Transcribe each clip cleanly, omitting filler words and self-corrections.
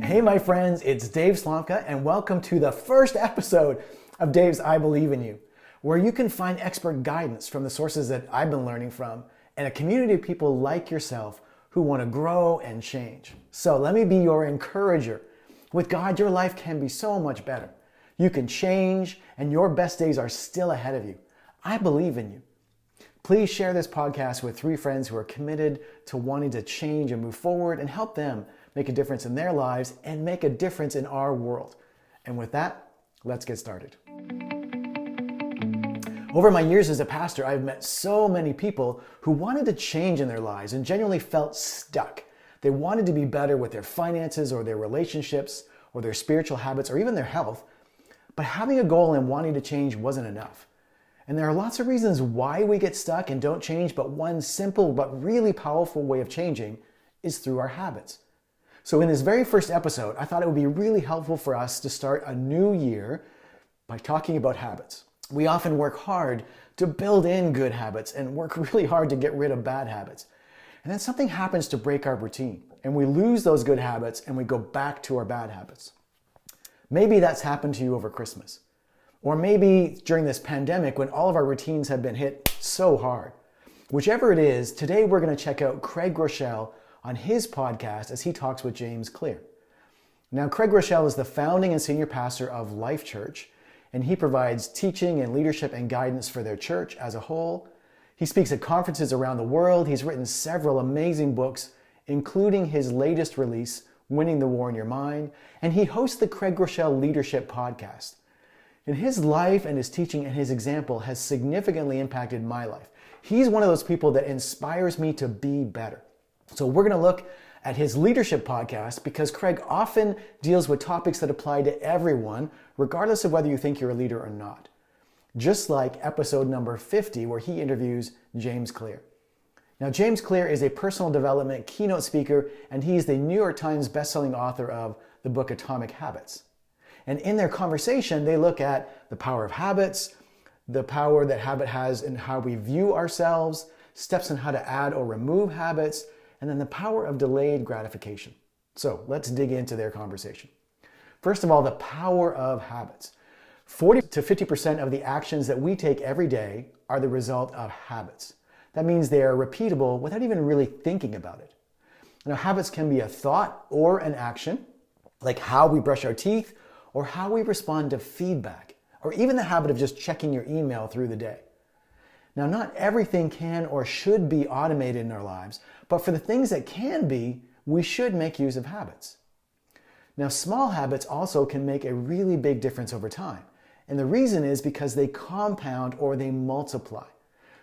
Hey my friends, it's Dave Slomka and welcome to the first episode of Dave's I Believe in You, where you can find expert guidance from the sources that I've been learning from and a community of people like yourself who want to grow and change. So let me be your encourager. With God, your life can be so much better. You can change and your best days are still ahead of you. I believe in you. Please share this podcast with 3 friends who are committed to wanting to change and move forward and help them make a difference in their lives and make a difference in our world. And with that, let's get started. Over my years as a pastor, I've met so many people who wanted to change in their lives and genuinely felt stuck. They wanted to be better with their finances or their relationships or their spiritual habits or even their health, but having a goal and wanting to change wasn't enough. And there are lots of reasons why we get stuck and don't change, but one simple but really powerful way of changing is through our habits. So in this very first episode, I thought it would be really helpful for us to start a new year by talking about habits. We often work hard to build in good habits and work really hard to get rid of bad habits. And then something happens to break our routine and we lose those good habits and we go back to our bad habits. Maybe that's happened to you over Christmas. Or maybe during this pandemic when all of our routines have been hit so hard. Whichever it is, today we're going to check out Craig Rochelle on his podcast as he talks with James Clear. Now, Craig Rochelle is the founding and senior pastor of Life Church, and he provides teaching and leadership and guidance for their church as a whole. He speaks at conferences around the world. He's written several amazing books, including his latest release, Winning the War in Your Mind, and he hosts the Craig Rochelle Leadership Podcast. And his life and his teaching and his example has significantly impacted my life. He's one of those people that inspires me to be better. So we're going to look at his leadership podcast because Craig often deals with topics that apply to everyone, regardless of whether you think you're a leader or not. Just like episode number 50, where he interviews James Clear. Now, James Clear is a personal development keynote speaker, and he's the New York Times bestselling author of the book Atomic Habits. And in their conversation, they look at the power of habits, the power that habit has in how we view ourselves, steps on how to add or remove habits, and then the power of delayed gratification. So let's dig into their conversation. First of all, the power of habits. 40 to 50% of the actions that we take every day are the result of habits. That means they are repeatable without even really thinking about it. Now, habits can be a thought or an action, like how we brush our teeth or how we respond to feedback, or even the habit of just checking your email through the day. Now, not everything can or should be automated in our lives, but for the things that can be, we should make use of habits. Now, small habits also can make a really big difference over time. And the reason is because they compound or they multiply.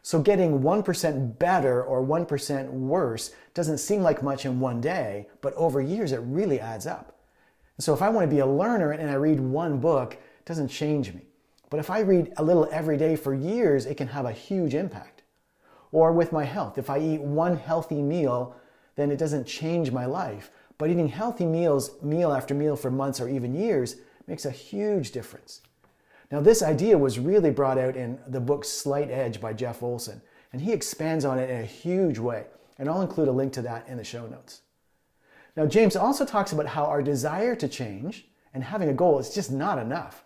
So getting 1% better or 1% worse doesn't seem like much in one day, but over years it really adds up. So if I want to be a learner and I read one book, it doesn't change me. But if I read a little every day for years, it can have a huge impact. Or with my health, if I eat one healthy meal, then it doesn't change my life. But eating healthy meals, meal after meal for months or even years, makes a huge difference. Now, this idea was really brought out in the book Slight Edge by Jeff Olson, and he expands on it in a huge way. And I'll include a link to that in the show notes. Now, James also talks about how our desire to change and having a goal is just not enough.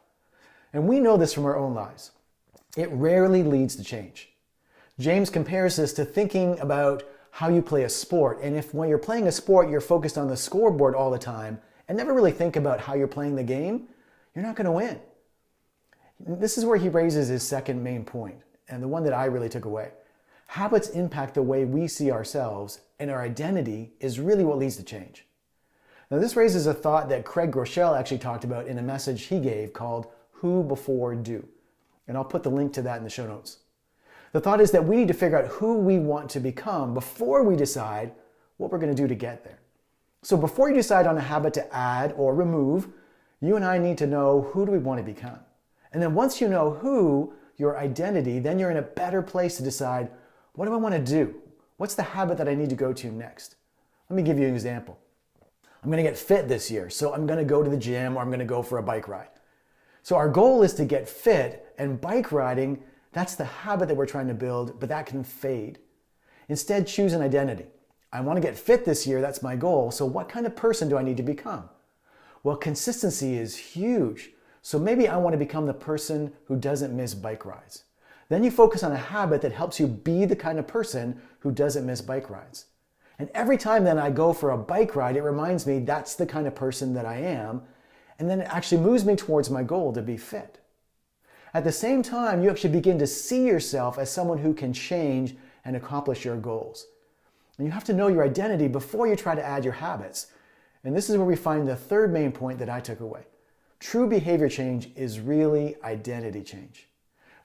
And we know this from our own lives. It rarely leads to change. James compares this to thinking about how you play a sport. And if when you're playing a sport, you're focused on the scoreboard all the time and never really think about how you're playing the game, you're not going to win. This is where he raises his second main point, and the one that I really took away. Habits impact the way we see ourselves, and our identity is really what leads to change. Now, this raises a thought that Craig Rochelle actually talked about in a message he gave called Who Before Do. And I'll put the link to that in the show notes. The thought is that we need to figure out who we want to become before we decide what we're going to do to get there. So before you decide on a habit to add or remove, you and I need to know who do we want to become. And then once you know who, your identity, then you're in a better place to decide, what do I want to do? What's the habit that I need to go to next? Let me give you an example. I'm going to get fit this year, so I'm going to go to the gym or I'm going to go for a bike ride. So our goal is to get fit, and bike riding, that's the habit that we're trying to build, but that can fade. Instead, choose an identity. I want to get fit this year, that's my goal, so what kind of person do I need to become? Well, consistency is huge. So maybe I want to become the person who doesn't miss bike rides. Then you focus on a habit that helps you be the kind of person who doesn't miss bike rides. And every time then I go for a bike ride, it reminds me that's the kind of person that I am. And then it actually moves me towards my goal to be fit. At the same time, you actually begin to see yourself as someone who can change and accomplish your goals. And you have to know your identity before you try to add your habits. And this is where we find the third main point that I took away. True behavior change is really identity change.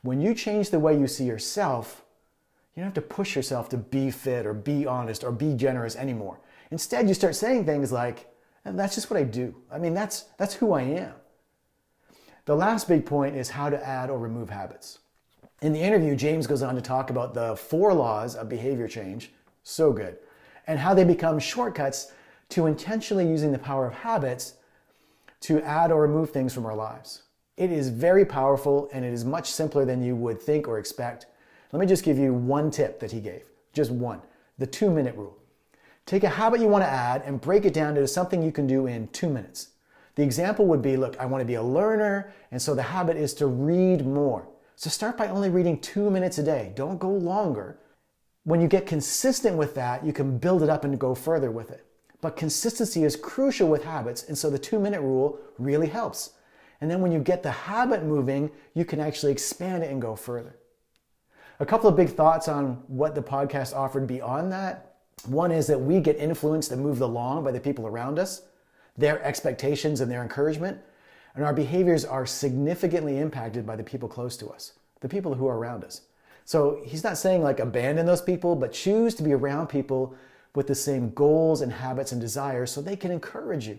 When you change the way you see yourself, you don't have to push yourself to be fit or be honest or be generous anymore. Instead, you start saying things like, that's just what I do. I mean, that's who I am. The last big point is how to add or remove habits. In the interview, James goes on to talk about the 4 laws of behavior change, so good, and how they become shortcuts to intentionally using the power of habits to add or remove things from our lives. It is very powerful and it is much simpler than you would think or expect. Let me just give you one tip that he gave, just one, the 2-minute rule. Take a habit you want to add and break it down into something you can do in 2 minutes. The example would be, look, I want to be a learner, and so the habit is to read more. So start by only reading 2 minutes a day. Don't go longer. When you get consistent with that, you can build it up and go further with it. But consistency is crucial with habits, and so the 2-minute rule really helps. And then when you get the habit moving, you can actually expand it and go further. A couple of big thoughts on what the podcast offered beyond that. One is that we get influenced and moved along by the people around us, their expectations and their encouragement, and our behaviors are significantly impacted by the people close to us, the people who are around us. So he's not saying like abandon those people, but choose to be around people with the same goals and habits and desires so they can encourage you.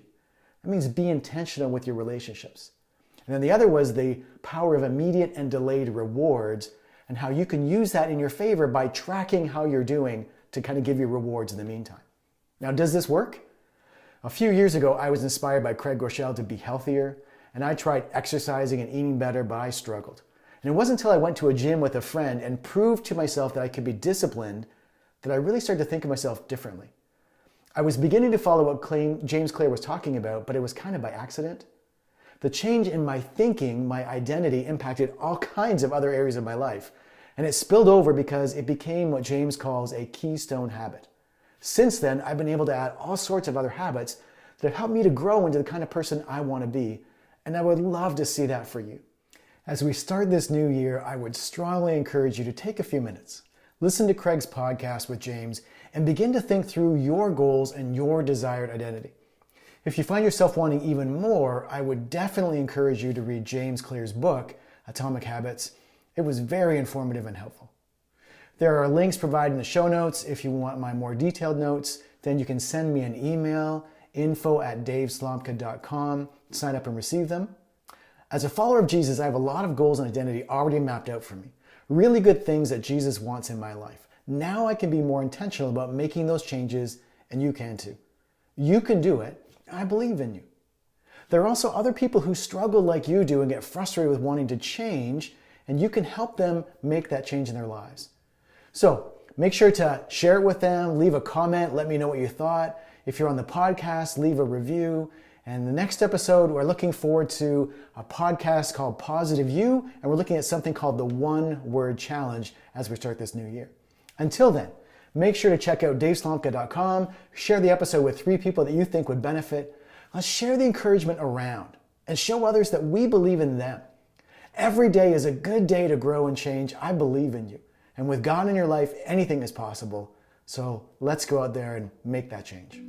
That means be intentional with your relationships. And then the other was the power of immediate and delayed rewards and how you can use that in your favor by tracking how you're doing to kind of give you rewards in the meantime. Now, does this work? A few years ago, I was inspired by Craig Groeschel to be healthier, and I tried exercising and eating better, but I struggled. And it wasn't until I went to a gym with a friend and proved to myself that I could be disciplined that I really started to think of myself differently. I was beginning to follow what James Clear was talking about, but it was kind of by accident. The change in my thinking, my identity, impacted all kinds of other areas of my life. And it spilled over because it became what James calls a keystone habit. Since then, I've been able to add all sorts of other habits that have helped me to grow into the kind of person I want to be. And I would love to see that for you. As we start this new year, I would strongly encourage you to take a few minutes, listen to Craig's podcast with James, and begin to think through your goals and your desired identity. If you find yourself wanting even more, I would definitely encourage you to read James Clear's book, Atomic Habits. It was very informative and helpful. There are links provided in the show notes. If you want my more detailed notes, then you can send me an email, info@daveslomka.com, sign up and receive them. As a follower of Jesus, I have a lot of goals and identity already mapped out for me. Really good things that Jesus wants in my life. Now I can be more intentional about making those changes, and you can too. You can do it. I believe in you. There are also other people who struggle like you do and get frustrated with wanting to change, and you can help them make that change in their lives. So make sure to share it with them, leave a comment, let me know what you thought. If you're on the podcast, leave a review. And the next episode, we're looking forward to a podcast called Positive You, and we're looking at something called the One Word Challenge as we start this new year. Until then, make sure to check out daveslomka.com, share the episode with 3 people that you think would benefit. Let's share the encouragement around and show others that we believe in them. Every day is a good day to grow and change. I believe in you. And with God in your life, anything is possible. So let's go out there and make that change.